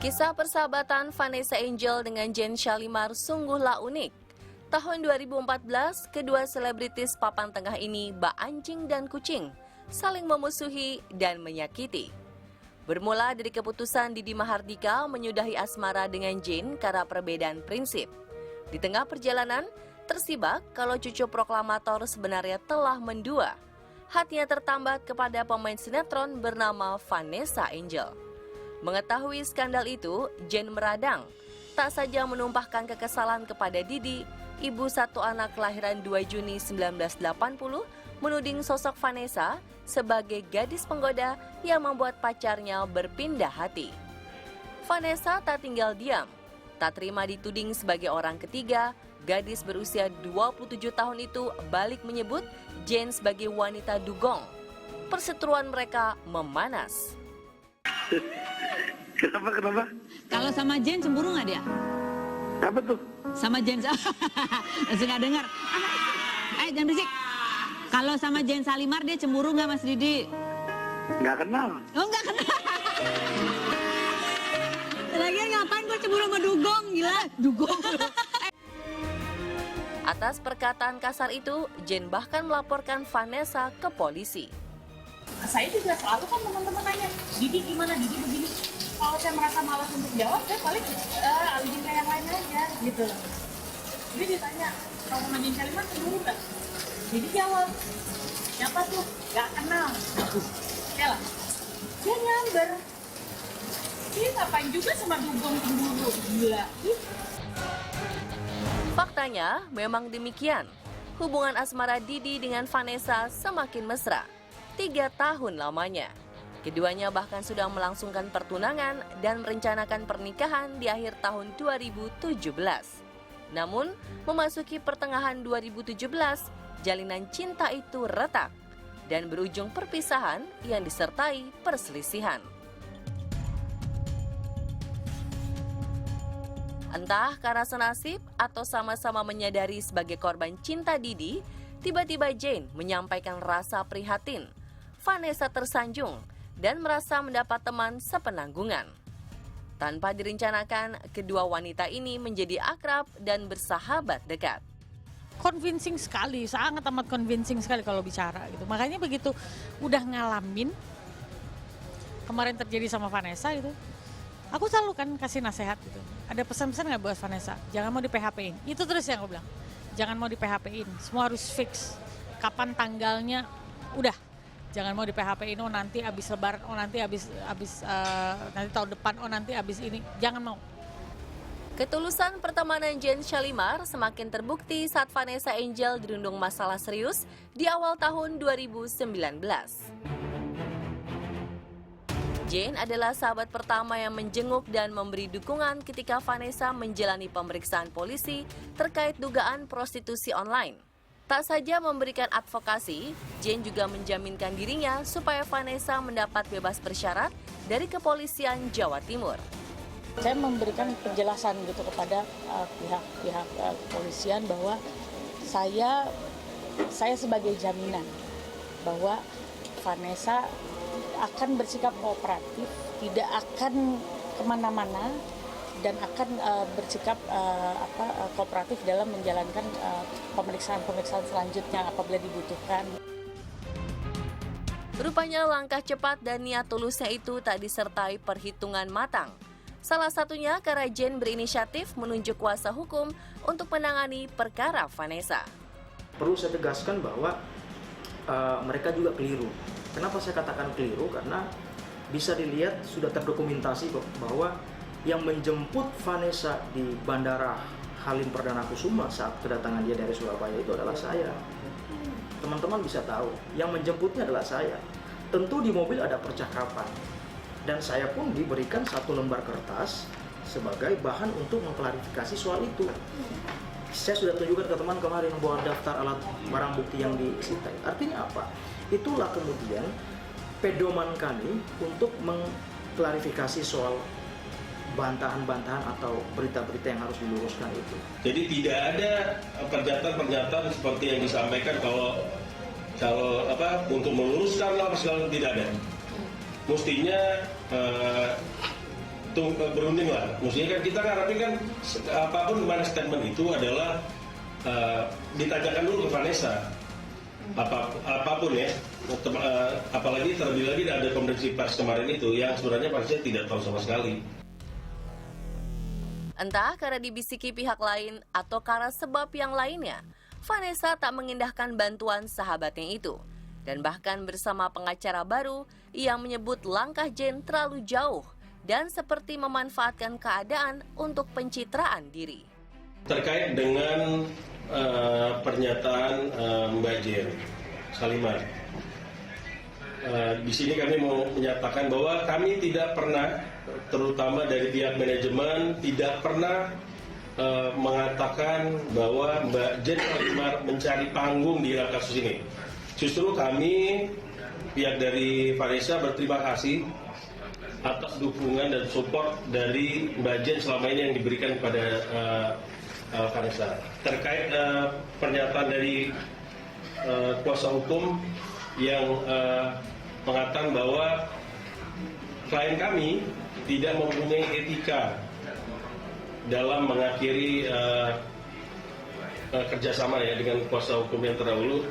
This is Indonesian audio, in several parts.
Kisah persahabatan Vanessa Angel dengan Jane Shalimar sungguhlah unik. Tahun 2014, kedua selebritis papan tengah ini bak anjing dan kucing, saling memusuhi dan menyakiti. Bermula dari keputusan Didi Mahardika menyudahi asmara dengan Jane karena perbedaan prinsip. Di tengah perjalanan, tersibak kalau cucu proklamator sebenarnya telah mendua. Hatinya tertambat kepada pemain sinetron bernama Vanessa Angel. Mengetahui skandal itu, Jane meradang. Tak saja menumpahkan kekesalan kepada Didi, ibu satu anak kelahiran 2 Juni 1980, menuding sosok Vanessa sebagai gadis penggoda yang membuat pacarnya berpindah hati. Vanessa tak tinggal diam. Tak terima dituding sebagai orang ketiga, gadis berusia 27 tahun itu balik menyebut Jane sebagai wanita dugong. Perseteruan mereka memanas. Kenapa? Kalau sama Jane cemburu nggak dia? Apa tuh? Sama Jane, masih nggak dengar. Jangan berisik. Kalau sama Jane Shalimar dia cemburu nggak Mas Didi? Nggak kenal. Oh nggak kenal. Lagian ngapain gue cemburu sama dugong, gila? Dugong. Atas perkataan kasar itu, Jane bahkan melaporkan Vanessa ke polisi. Saya juga selalu kan teman-teman nanya, Didi gimana, Didi begini. Kalau saya merasa malas untuk jawab, saya paling alihin ke yang lain aja, gitu loh. Jadi ditanya, kalau sama Jane Shalimar cemburu nggak? Jadi jawab, siapa tuh? Gak kenal. Ya lah, dia nyamber. Dia ngapain juga sama dugong cemburu, gila. Faktanya memang demikian. Hubungan asmara Didi dengan Vanessa semakin mesra. 3 tahun lamanya. Keduanya bahkan sudah melangsungkan pertunangan dan merencanakan pernikahan di akhir tahun 2017. Namun, memasuki pertengahan 2017, jalinan cinta itu retak dan berujung perpisahan yang disertai perselisihan. Entah karena senasib atau sama-sama menyadari sebagai korban cinta Didi, tiba-tiba Jane menyampaikan rasa prihatin. Vanessa tersanjung dan merasa mendapat teman sepenanggungan. Tanpa direncanakan, kedua wanita ini menjadi akrab dan bersahabat dekat. Convincing sekali, sangat amat convincing sekali kalau bicara gitu. Makanya begitu udah ngalamin kemarin terjadi sama Vanessa gitu, aku selalu kan kasih nasihat gitu. Ada pesan-pesan nggak buat Vanessa? Jangan mau di PHP-in. Itu terus yang aku bilang. Jangan mau di PHP-in. Semua harus fix. Kapan tanggalnya? Udah. Jangan mau di PHP-in. Oh nanti habis Lebaran. Oh nanti habis nanti tahun depan. Oh nanti habis ini. Jangan mau. Ketulusan pertemanan Jane Shalimar semakin terbukti saat Vanessa Angel dirundung masalah serius di awal tahun 2019. Jane adalah sahabat pertama yang menjenguk dan memberi dukungan ketika Vanessa menjalani pemeriksaan polisi terkait dugaan prostitusi online. Tak saja memberikan advokasi, Jane juga menjaminkan dirinya supaya Vanessa mendapat bebas bersyarat dari kepolisian Jawa Timur. Saya memberikan penjelasan gitu kepada pihak kepolisian bahwa saya sebagai jaminan bahwa Vanessa akan bersikap kooperatif, tidak akan kemana-mana dan akan bersikap kooperatif dalam menjalankan pemeriksaan selanjutnya apabila dibutuhkan. Rupanya langkah cepat dan niat tulusnya itu tak disertai perhitungan matang. Salah satunya karena Jane berinisiatif menunjuk kuasa hukum untuk menangani perkara Vanessa. Perlu saya tegaskan bahwa mereka juga keliru. Kenapa saya katakan keliru? Karena bisa dilihat sudah terdokumentasi bahwa yang menjemput Vanessa di Bandara Halim Perdana Kusuma saat kedatangan dia dari Surabaya itu adalah saya. Teman-teman bisa tahu, yang menjemputnya adalah saya. Tentu di mobil ada percakapan. Dan saya pun diberikan 1 lembar kertas sebagai bahan untuk mengklarifikasi soal itu. Saya sudah tunjukkan ke teman kemarin bahwa daftar alat barang bukti yang disita. Artinya apa? Itulah kemudian pedoman kami untuk mengklarifikasi soal bantahan-bantahan atau berita-berita yang harus diluruskan itu. Jadi tidak ada pernyataan-pernyataan seperti yang disampaikan kalau untuk meluruskan apa segala, tidak ada. Mestinya berunding lah. Maksudnya kan kita harapin kan apapun mana statement itu adalah ditanyakan dulu ke Vanessa. Apapun ya, apalagi terlebih lagi ada konferensi pers kemarin itu yang sebenarnya Vanessa tidak tahu sama sekali. Entah karena dibisiki pihak lain atau karena sebab yang lainnya, Vanessa tak mengindahkan bantuan sahabatnya itu. Dan bahkan bersama pengacara baru, ia menyebut langkah Jen terlalu jauh dan seperti memanfaatkan keadaan untuk pencitraan diri. Terkait dengan pernyataan Mbak Jen Salimar, di sini kami mau menyatakan bahwa kami tidak pernah, terutama dari pihak manajemen, tidak pernah mengatakan bahwa Mbak Jen Salimar mencari panggung di dalam kasus ini. Justru kami, pihak dari Vanessa, berterima kasih atas dukungan dan support dari Mbak Jen selama ini yang diberikan kepada Vanessa. Terkait pernyataan dari kuasa hukum yang mengatakan bahwa klien kami tidak mempunyai etika dalam mengakhiri kerjasama ya dengan kuasa hukum yang terdahulu,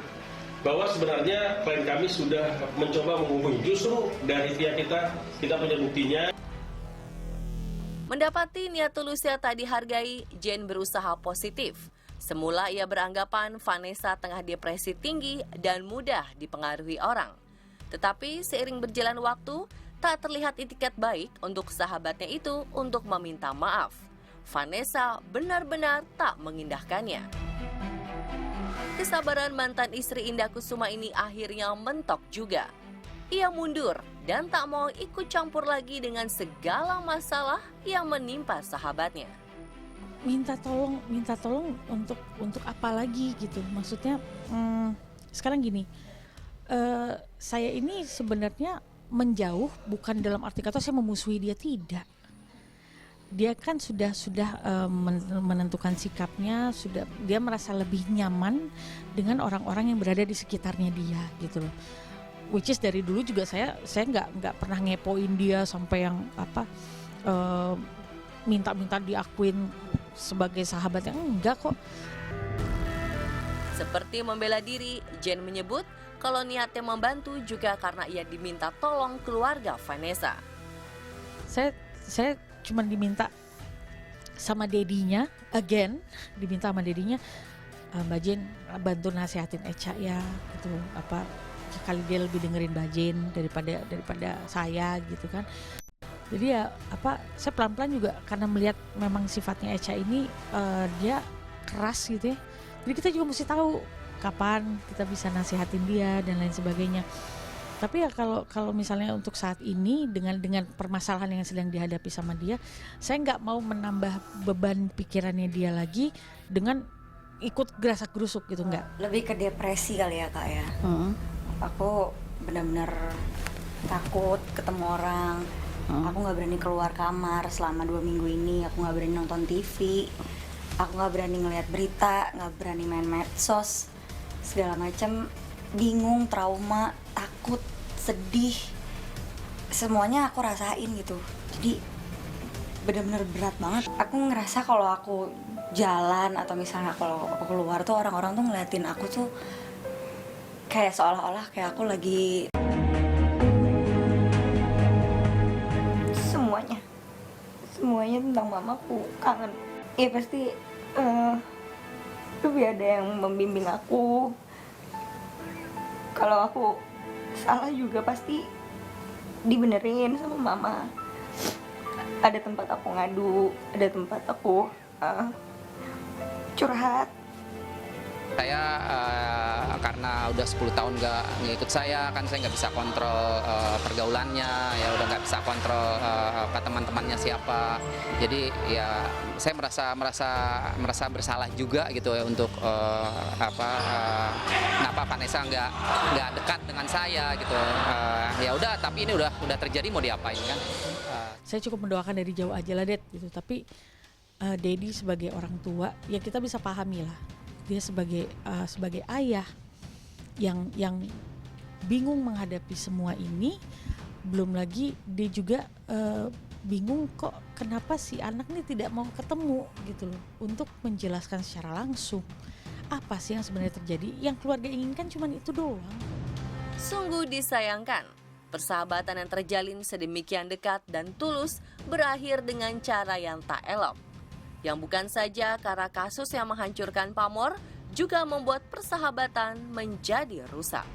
bahwa sebenarnya klien kami sudah mencoba menghubungi. Justru dari pihak kita punya buktinya. Mendapati niat tulusnya tak dihargai, Jen berusaha positif. Semula ia beranggapan Vanessa tengah depresi tinggi dan mudah dipengaruhi orang. Tetapi seiring berjalan waktu, tak terlihat itikat baik untuk sahabatnya itu untuk meminta maaf. Vanessa benar-benar tak mengindahkannya. Kesabaran mantan istri Indah Kusuma ini akhirnya mentok juga. Ia mundur dan tak mau ikut campur lagi dengan segala masalah yang menimpa sahabatnya. Minta tolong untuk apa lagi gitu. Maksudnya sekarang gini, saya ini sebenarnya menjauh bukan dalam arti kata saya memusuhi dia, tidak. Dia kan sudah menentukan sikapnya, dia merasa lebih nyaman dengan orang-orang yang berada di sekitarnya dia gitu loh. Which is dari dulu juga saya nggak pernah ngepoin dia sampai yang minta diakuin sebagai sahabat, yang enggak kok. Seperti membela diri, Jen menyebut kalau niatnya membantu juga karena ia diminta tolong keluarga Vanessa. Saya cuma diminta sama dedinya, Mbak Jen bantu nasihatin Echa ya gitu, kali dia lebih dengerin Mbak Jen daripada saya gitu kan. Jadi ya saya pelan-pelan juga karena melihat memang sifatnya Echa ini dia keras gitu ya. Jadi kita juga mesti tahu kapan kita bisa nasihatin dia dan lain sebagainya. Tapi ya kalau misalnya untuk saat ini dengan permasalahan yang sedang dihadapi sama dia, saya nggak mau menambah beban pikirannya dia lagi dengan ikut gerasak gerusuk gitu, nggak. Lebih ke depresi kali ya Kak ya. Aku benar-benar takut ketemu orang. Aku nggak berani keluar kamar selama 2 minggu ini. Aku nggak berani nonton TV. Aku nggak berani ngeliat berita, nggak berani main medsos, segala macam. Bingung, trauma, takut, sedih, semuanya aku rasain gitu. Jadi benar-benar berat banget. Aku ngerasa kalau aku jalan atau misalnya kalau aku keluar tuh orang-orang tuh ngeliatin aku tuh kayak seolah-olah kayak aku lagi semuanya tentang mamaku, kangen. Ya pasti lebih ada yang membimbing aku. Kalau aku salah juga pasti dibenerin sama mama. Ada tempat aku ngadu, ada tempat aku curhat. Saya karena udah 10 tahun nggak ngikut saya, kan saya nggak bisa kontrol pergaulannya, ya udah nggak bisa kontrol teman-temannya siapa. Jadi ya saya merasa bersalah juga gitu ya untuk kenapa Vanessa nggak dekat dengan saya gitu. Ya udah, tapi ini udah terjadi, mau diapain kan? Saya cukup mendoakan dari jauh aja lah, Det, gitu. Tapi Dedi sebagai orang tua, ya kita bisa pahami lah. Dia sebagai ayah yang bingung menghadapi semua ini, belum lagi dia juga bingung kok kenapa si anak ini tidak mau ketemu gitu loh untuk menjelaskan secara langsung apa sih yang sebenarnya terjadi. Yang keluarga inginkan cuma itu doang. Sungguh disayangkan, persahabatan yang terjalin sedemikian dekat dan tulus berakhir dengan cara yang tak elok. Yang bukan saja karena kasus yang menghancurkan pamor, juga membuat persahabatan menjadi rusak.